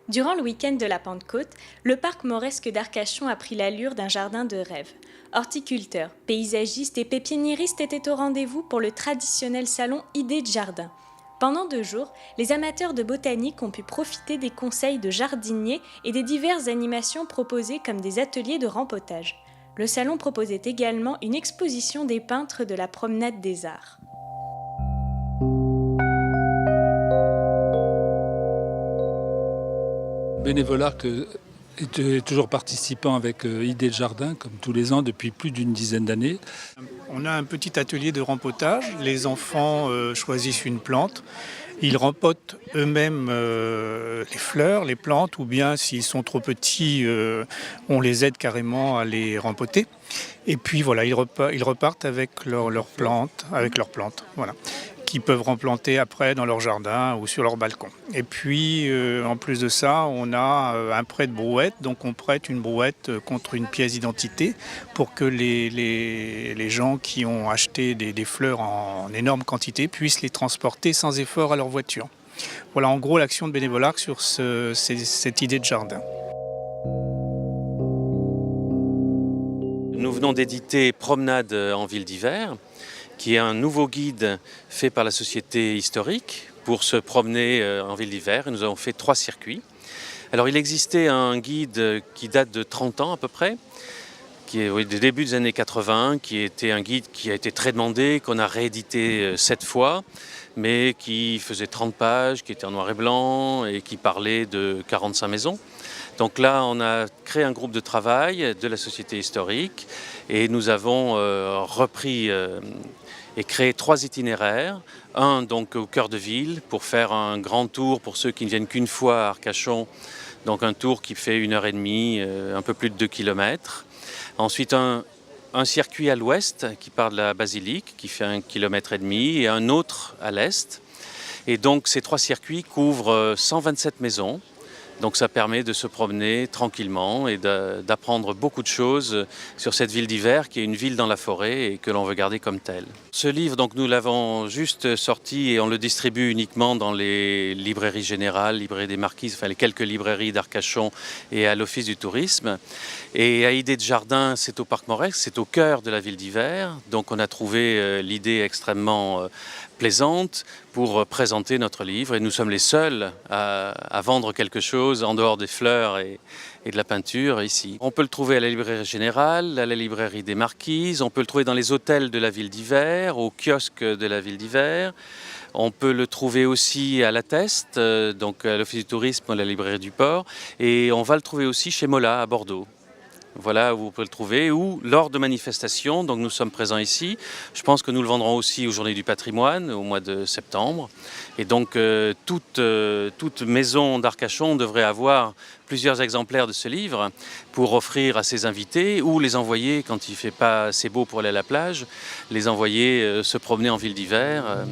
Durant le week-end de la Pentecôte, le parc mauresque d'Arcachon a pris l'allure d'un jardin de rêve. Horticulteurs, paysagistes et pépiniéristes étaient au rendez-vous pour le traditionnel salon Idées de jardin. Pendant 2 jours, les amateurs de botanique ont pu profiter des conseils de jardiniers et des diverses animations proposées comme des ateliers de rempotage. Le salon proposait également une exposition des peintres de la promenade des Arts. Bénévolat est toujours participant avec Idées de Jardin, comme tous les ans depuis plus d'une dizaine d'années. On a un petit atelier de rempotage. Les enfants choisissent une plante. Ils rempotent eux-mêmes les fleurs, les plantes, ou bien s'ils sont trop petits, on les aide carrément à les rempoter. Et puis voilà, ils repartent avec leurs plantes, voilà, qu'ils peuvent replanter après dans leur jardin ou sur leur balcon. Et puis, en plus de ça, on a un prêt de brouette. Donc, on prête une brouette contre une pièce d'identité pour que les gens qui ont acheté des fleurs en énorme quantité puissent les transporter sans effort à leur voiture. Voilà en gros l'action de bénévolat sur cette idée de jardin. Nous venons d'éditer Promenade en ville d'hiver, qui est un nouveau guide fait par la Société historique pour se promener en ville d'hiver. Et nous avons fait 3 circuits. Alors il existait un guide qui date de 30 ans à peu près, qui est du début des années 80, qui était un guide qui a été très demandé, qu'on a réédité 7 fois, mais qui faisait 30 pages, qui était en noir et blanc et qui parlait de 45 maisons. Donc là, on a créé un groupe de travail de la Société historique et nous avons repris et créé 3 itinéraires. Un donc au cœur de ville pour faire un grand tour pour ceux qui ne viennent qu'une fois à Arcachon. Donc un tour qui fait 1h30, un peu plus de 2 km. Ensuite un circuit à l'ouest qui part de la basilique qui fait 1,5 km et un autre à l'est. Et donc ces 3 circuits couvrent 127 maisons. Donc ça permet de se promener tranquillement et d'apprendre beaucoup de choses sur cette ville d'hiver qui est une ville dans la forêt et que l'on veut garder comme telle. Ce livre, donc, nous l'avons juste sorti et on le distribue uniquement dans les librairies générales, librairies des Marquises, enfin les quelques librairies d'Arcachon et à l'Office du tourisme. Et à Idées de Jardin, c'est au Parc Mauresque, c'est au cœur de la ville d'hiver. Donc on a trouvé l'idée extrêmement plaisante pour présenter notre livre et nous sommes les seuls à vendre quelque chose en dehors des fleurs et de la peinture ici. On peut le trouver à la librairie générale, à la librairie des Marquises, on peut le trouver dans les hôtels de la ville d'hiver, au kiosque de la ville d'hiver. On peut le trouver aussi à la Teste, donc à l'Office du tourisme, à la librairie du port, et on va le trouver aussi chez Mola à Bordeaux. Voilà où vous pouvez le trouver, ou lors de manifestations, donc nous sommes présents ici. Je pense que nous le vendrons aussi aux Journées du patrimoine, au mois de septembre. Et donc toute maison d'Arcachon devrait avoir plusieurs exemplaires de ce livre pour offrir à ses invités, ou les envoyer, quand il ne fait pas assez beau pour aller à la plage, les envoyer se promener en ville d'hiver.